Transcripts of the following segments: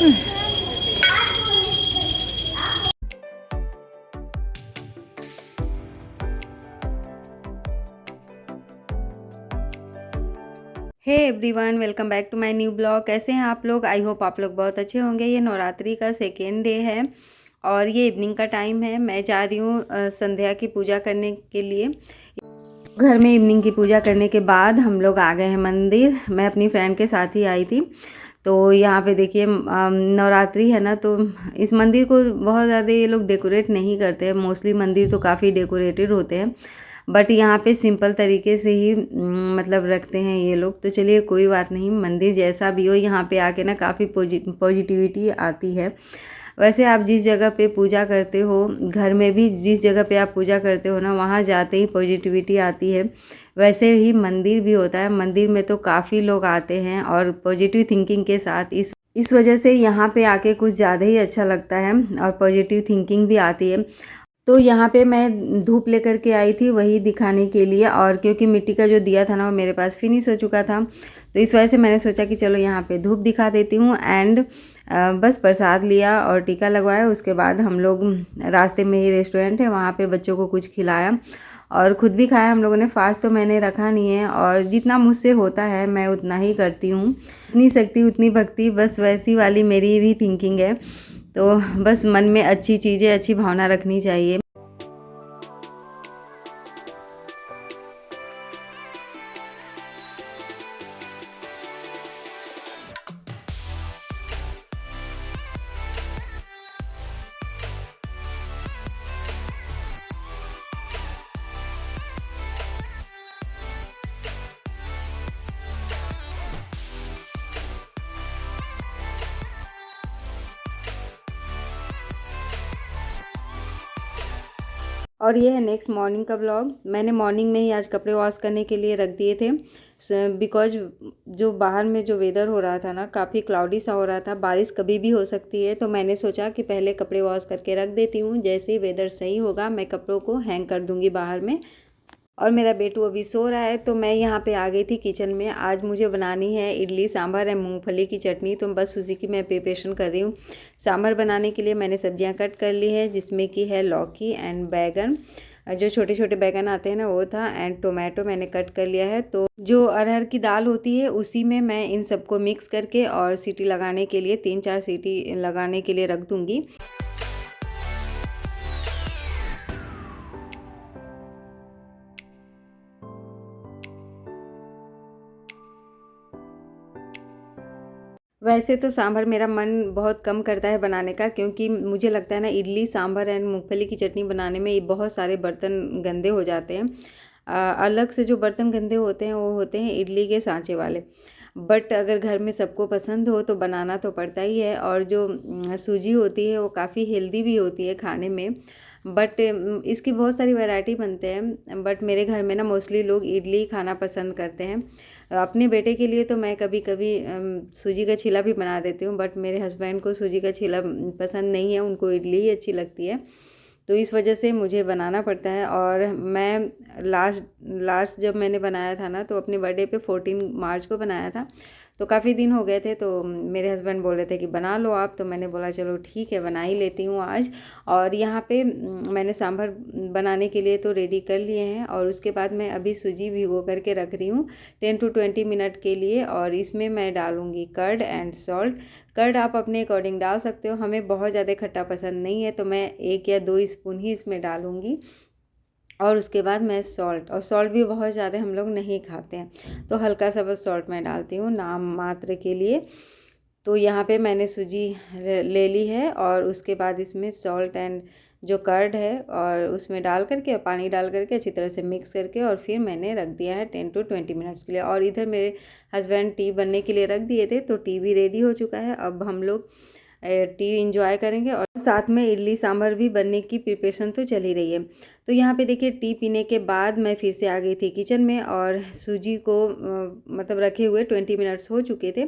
Hey everyone, welcome back to my new blog. कैसे हैं आप लोग? आई होप आप लोग बहुत अच्छे होंगे। ये नवरात्रि का सेकेंड डे है और ये इवनिंग का टाइम है। मैं जा रही हूँ संध्या की पूजा करने के लिए। घर में इवनिंग की पूजा करने के बाद हम लोग आ गए हैं मंदिर। मैं अपनी फ्रेंड के साथ ही आई थी। तो यहाँ पे देखिए नवरात्रि है ना, तो इस मंदिर को बहुत ज़्यादा ये लोग डेकोरेट नहीं करते हैं। मोस्टली मंदिर तो काफ़ी डेकोरेटेड होते हैं, बट यहाँ पे सिंपल तरीके से ही मतलब रखते हैं ये लोग। तो चलिए कोई बात नहीं, मंदिर जैसा भी हो यहाँ पे आके ना काफ़ी पॉजिटिविटी आती है। वैसे आप जिस जगह पे पूजा करते हो, घर में भी जिस जगह पे आप पूजा करते हो ना, वहाँ जाते ही पॉजिटिविटी आती है। वैसे ही मंदिर भी होता है। मंदिर में तो काफ़ी लोग आते हैं और पॉजिटिव थिंकिंग के साथ इस वजह से यहाँ पे आके कुछ ज़्यादा ही अच्छा लगता है और पॉजिटिव थिंकिंग भी आती है। तो यहाँ पे मैं धूप लेकर के आई थी वही दिखाने के लिए, और क्योंकि मिट्टी का जो दिया था ना वो मेरे पास फिनिश हो चुका था, तो इस वजह से मैंने सोचा कि चलो यहाँ पे धूप दिखा देती हूँ। एंड बस प्रसाद लिया और टीका लगवाया। उसके बाद हम लोग रास्ते में ही रेस्टोरेंट है, वहाँ पे बच्चों को कुछ खिलाया और ख़ुद भी खाया हम लोगों ने। फास्ट तो मैंने रखा नहीं है और जितना मुझसे होता है मैं उतना ही करती हूँ। जितनी शक्ति उतनी भक्ति, बस वैसी वाली मेरी भी थिंकिंग है। तो बस मन में अच्छी चीज़ें, अच्छी भावना रखनी चाहिए। और ये है नेक्स्ट मॉर्निंग का ब्लॉग। मैंने मॉर्निंग में ही आज कपड़े वॉश करने के लिए रख दिए थे, बिकॉज जो बाहर में जो वेदर हो रहा था ना, काफ़ी क्लाउडी सा हो रहा था, बारिश कभी भी हो सकती है। तो मैंने सोचा कि पहले कपड़े वॉश करके रख देती हूँ, जैसे ही वेदर सही होगा मैं कपड़ों को हैंग कर दूँगी बाहर में। और मेरा बेटू अभी सो रहा है, तो मैं यहाँ पे आ गई थी किचन में। आज मुझे बनानी है इडली सांभर एंड मूंगफली की चटनी, तो बस उसी की मैं प्रिपरेशन कर रही हूँ। सांभर बनाने के लिए मैंने सब्जियाँ कट कर ली है, जिसमें कि है लौकी एंड बैगन, जो छोटे छोटे बैगन आते हैं ना वो था, एंड टोमेटो मैंने कट कर लिया है। तो जो अरहर की दाल होती है उसी में मैं इन सबको मिक्स करके और सीटी लगाने के लिए 3-4 सीटी लगाने के लिए रख दूँगी। वैसे तो सांभर मेरा मन बहुत कम करता है बनाने का, क्योंकि मुझे लगता है ना इडली सांभर एंड मूंगफली की चटनी बनाने में ये बहुत सारे बर्तन गंदे हो जाते हैं। अलग से जो बर्तन गंदे होते हैं वो होते हैं इडली के सांचे वाले। बट अगर घर में सबको पसंद हो तो बनाना तो पड़ता ही है। और जो सूजी होती है वो काफ़ी हेल्दी भी होती है खाने में। बट इसकी बहुत सारी वैरायटी बनते हैं, बट मेरे घर में ना मोस्टली लोग इडली खाना पसंद करते हैं। अपने बेटे के लिए तो मैं कभी कभी सूजी का चीला भी बना देती हूँ, बट मेरे हस्बैंड को सूजी का चीला पसंद नहीं है, उनको इडली ही अच्छी लगती है। तो इस वजह से मुझे बनाना पड़ता है। और मैं लास्ट जब मैंने बनाया था ना, तो अपने बर्थडे पे 14 मार्च को बनाया था, तो काफ़ी दिन हो गए थे। तो मेरे हस्बैंड बोल रहे थे कि बना लो आप, तो मैंने बोला चलो ठीक है बना ही लेती हूँ आज। और यहाँ पे मैंने सांभर बनाने के लिए तो रेडी कर लिए हैं, और उसके बाद मैं अभी सूजी भिगो करके रख रही हूँ 10 to 20 मिनट के लिए। और इसमें मैं डालूँगी कर्ड एंड सॉल्ट। कर्ड आप अपने अकॉर्डिंग डाल सकते हो, हमें बहुत ज़्यादा खट्टा पसंद नहीं है, तो मैं 1 या 2 स्पून ही इसमें डालूँगी। और उसके बाद मैं सॉल्ट, और सॉल्ट भी बहुत ज़्यादा हम लोग नहीं खाते हैं, तो हल्का सा बस सॉल्ट मैं डालती हूँ नाम मात्र के लिए। तो यहाँ पे मैंने सूजी ले ली है, और उसके बाद इसमें सॉल्ट एंड जो कर्ड है और उसमें डाल करके, पानी डाल करके अच्छी तरह से मिक्स करके, और फिर मैंने रख दिया है 10 to 20 मिनट्स के लिए। और इधर मेरे हस्बैंड टी बनने के लिए रख दिए थे, तो टी भी रेडी हो चुका है। अब हम लोग टी इंजॉय करेंगे, और साथ में इडली सांभर भी बनने की प्रिपरेशन तो चल ही रही है। तो यहाँ पे देखिए टी पीने के बाद मैं फिर से आ गई थी किचन में, और सूजी को मतलब रखे हुए 20 मिनट्स हो चुके थे।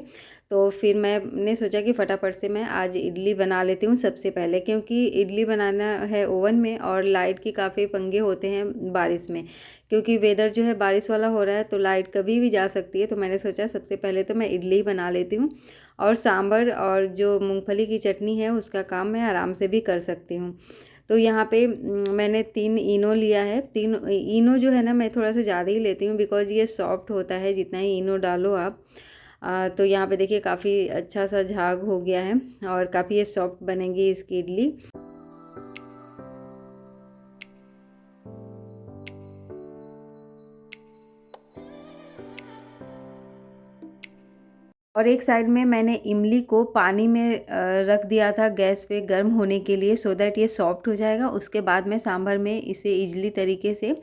तो फिर मैंने सोचा कि फटाफट से मैं आज इडली बना लेती हूँ सबसे पहले, क्योंकि इडली बनाना है ओवन में, और लाइट की काफ़ी पंगे होते हैं बारिश में, क्योंकि वेदर जो है बारिश वाला हो रहा है, तो लाइट कभी भी जा सकती है। तो मैंने सोचा सबसे पहले तो मैं इडली बना लेती हूँ। और सांभर और जो मूंगफली की चटनी है उसका काम मैं आराम से भी कर सकती हूँ। तो यहाँ पे मैंने 3 इनो लिया है। 3 इनो जो है ना मैं थोड़ा सा ज़्यादा ही लेती हूँ, बिकॉज़ ये सॉफ्ट होता है जितना ही इनो डालो आप। तो यहाँ पे देखिए काफ़ी अच्छा सा झाग हो गया है और काफ़ी ये सॉफ्ट बनेगी इसकी इडली। और एक साइड में मैंने इमली को पानी में रख दिया था गैस पे गर्म होने के लिए, सो दैट ये सॉफ्ट हो जाएगा। उसके बाद मैं सांभर में इसे इजली तरीके से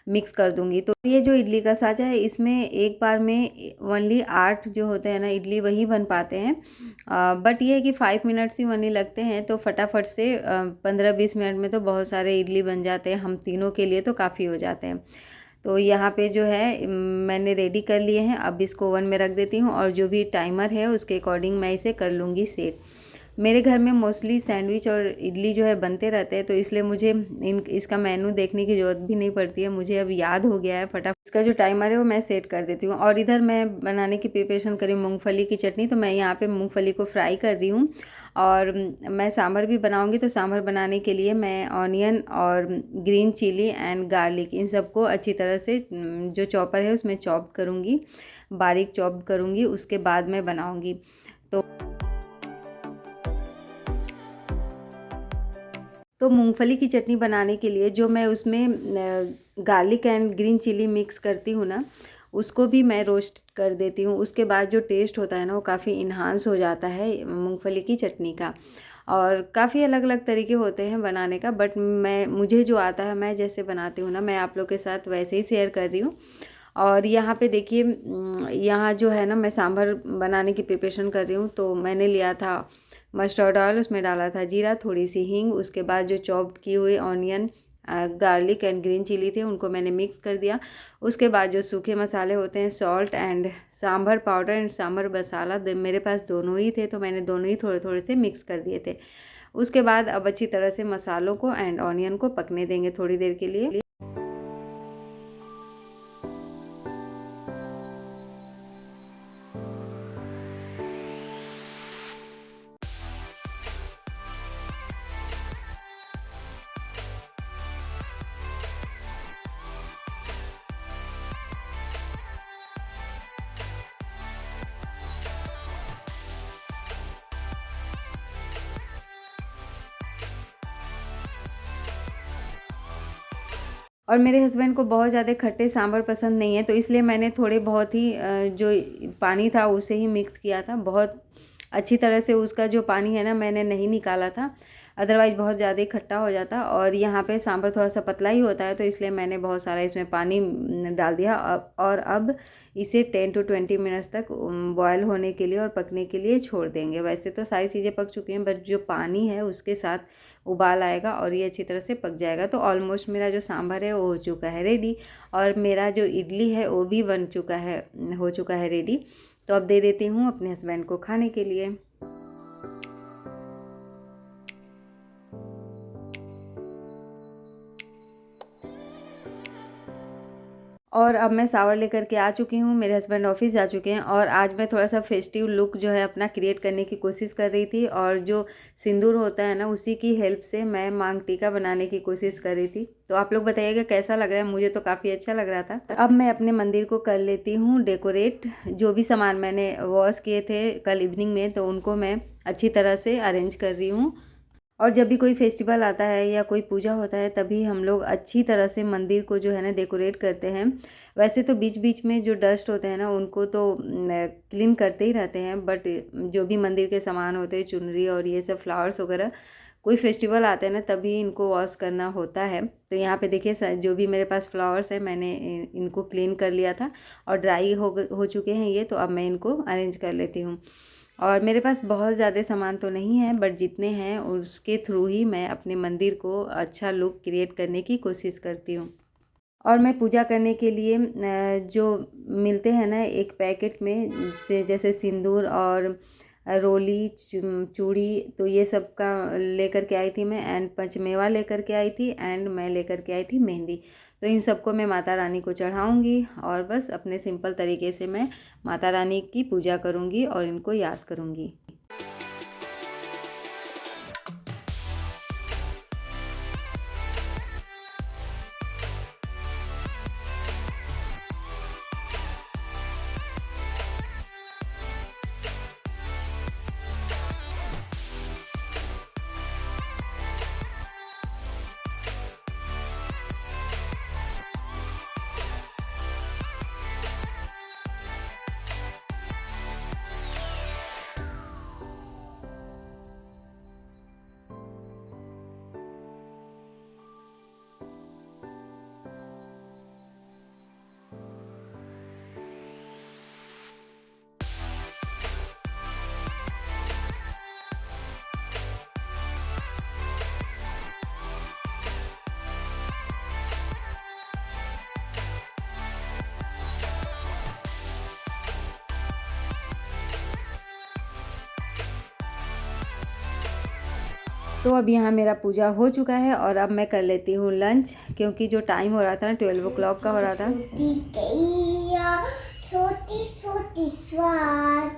मिक्स कर दूंगी। तो ये जो इडली का साँचा है इसमें एक बार में ओनली 8 जो होते हैं ना इडली वही बन पाते हैं। बट ये है कि 5 मिनट्स ही ओनली लगते हैं, तो फटाफट से 15-20 मिनट में तो बहुत सारे इडली बन जाते हैं। हम तीनों के लिए तो काफ़ी हो जाते हैं। तो यहाँ पे जो है मैंने रेडी कर लिए हैं। अब इसको ओवन में रख देती हूँ और जो भी टाइमर है उसके अकॉर्डिंग मैं इसे कर लूँगी सेट। मेरे घर में मोस्टली सैंडविच और इडली जो है बनते रहते हैं, तो इसलिए मुझे इसका मेनू देखने की ज़रूरत भी नहीं पड़ती है। मुझे अब याद हो गया है, फटाफट इसका जो टाइमर है वो मैं सेट कर देती हूँ। और इधर मैं बनाने की प्रिपरेशन करी मूँगफली की चटनी, तो मैं यहाँ पे मूँगफली को फ्राई कर रही हूँ। और मैं सांभर भी बनाऊँगी, तो सांभर बनाने के लिए मैं ऑनियन और ग्रीन चिली एंड गार्लिक इन सबको अच्छी तरह से जो चॉपर है उसमें चॉप करूँगी, बारीक चॉप करूँगी, उसके बाद मैं बनाऊँगी। तो मूंगफली की चटनी बनाने के लिए जो मैं उसमें garlic and green chilli mix करती हूँ ना, उसको भी मैं रोस्ट कर देती हूँ। उसके बाद जो टेस्ट होता है ना वो काफ़ी इन्हांस हो जाता है मूंगफली की चटनी का। और काफ़ी अलग अलग तरीके होते हैं बनाने का, बट मुझे जो आता है मैं जैसे बनाती हूँ ना, मैं आप लोग के साथ वैसे ही शेयर कर रही हूँ। और यहाँ पे देखिए यहाँ जो है ना मैं सांभर बनाने की प्रिपरेशन कर रही हूँ। तो मैंने लिया था मस्टर्ड ऑयल, उसमें डाला था जीरा, थोड़ी सी हींग, उसके बाद जो चॉप्ड की हुई onion, garlic and green chilli थे उनको मैंने मिक्स कर दिया। उसके बाद जो सूखे मसाले होते हैं, salt and sambar powder and sambar masala, मेरे पास दोनों ही थे, तो मैंने दोनों ही थोड़े थोड़े से मिक्स कर दिए थे। उसके बाद अब अच्छी तरह से मसालों को एंड ऑनियन को पकने देंगे थोड़ी देर के लिए। और मेरे हस्बैंड को बहुत ज़्यादा खट्टे सांभर पसंद नहीं है, तो इसलिए मैंने थोड़े बहुत ही जो पानी था उसे ही मिक्स किया था। बहुत अच्छी तरह से उसका जो पानी है ना मैंने नहीं निकाला था, अदरवाइज़ बहुत ज़्यादा ही खट्टा हो जाता। और यहाँ पे सांभर थोड़ा सा पतला ही होता है, तो इसलिए मैंने बहुत सारा इसमें पानी डाल दिया। और अब इसे 10 to 20 मिनट्स तक बॉयल होने के लिए और पकने के लिए छोड़ देंगे। वैसे तो सारी चीज़ें पक चुकी हैं, बट जो पानी है उसके साथ उबाल आएगा और ये अच्छी तरह से पक जाएगा। तो ऑलमोस्ट मेरा जो सांभर है वो हो चुका है रेडी, और मेरा जो इडली है वो भी बन चुका है, हो चुका है रेडी। तो अब दे देती हूँ अपने हस्बैंड को खाने के लिए। और अब मैं शावर लेकर के आ चुकी हूँ, मेरे हस्बैंड ऑफिस जा चुके हैं, और आज मैं थोड़ा सा फेस्टिव लुक जो है अपना क्रिएट करने की कोशिश कर रही थी। और जो सिंदूर होता है ना उसी की हेल्प से मैं मांग टीका बनाने की कोशिश कर रही थी। तो आप लोग बताइएगा कैसा लग रहा है, मुझे तो काफ़ी अच्छा लग रहा था। अब मैं अपने मंदिर को कर लेती हूँ डेकोरेट। जो भी सामान मैंने वॉश किए थे कल इवनिंग में, तो उनको मैं अच्छी तरह से अरेंज कर रही हूँ। और जब भी कोई फेस्टिवल आता है या कोई पूजा होता है तभी हम लोग अच्छी तरह से मंदिर को जो है ना डेकोरेट करते हैं। वैसे तो बीच बीच में जो डस्ट होते हैं ना उनको तो क्लीन करते ही रहते हैं, बट जो भी मंदिर के सामान होते हैं, चुनरी और ये सब फ्लावर्स वगैरह, कोई फेस्टिवल आते हैं ना तभी इनको वॉश करना होता है। तो यहाँ पे देखिए जो भी मेरे पास फ्लावर्स है मैंने इनको क्लीन कर लिया था और ड्राई हो चुके हैं ये। तो अब मैं इनको अरेंज कर लेती हूँ। और मेरे पास बहुत ज़्यादा सामान तो नहीं है, बट जितने हैं उसके थ्रू ही मैं अपने मंदिर को अच्छा लुक क्रिएट करने की कोशिश करती हूँ। और मैं पूजा करने के लिए जो मिलते हैं ना एक पैकेट में से, जैसे सिंदूर और रोली, चूड़ी, तो ये सब का लेकर के आई थी मैं। एंड पंचमेवा लेकर के आई थी, एंड मैं लेकर के आई थी मेहंदी। तो इन सबको मैं माता रानी को चढ़ाऊँगी और बस अपने सिंपल तरीके से मैं माता रानी की पूजा करूँगी और इनको याद करूँगी। तो अब यहाँ मेरा पूजा हो चुका है और अब मैं कर लेती हूँ लंच, क्योंकि जो टाइम हो रहा था ना 12 o'clock का हो रहा था। छोटी छोटी स्वाद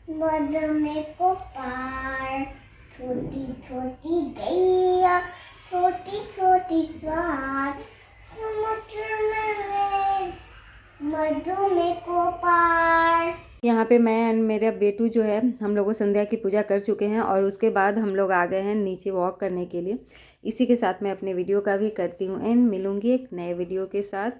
समुद्र में को पार, छोटी छोटी गैया छोटी छोटी स्वाद समुद्र में मधु में को पार। यहाँ पे मैं एंड मेरा बेटू जो है हम लोगों संध्या की पूजा कर चुके हैं और उसके बाद हम लोग आ गए हैं नीचे वॉक करने के लिए। इसी के साथ मैं अपने वीडियो का भी करती हूँ एंड मिलूँगी एक नए वीडियो के साथ।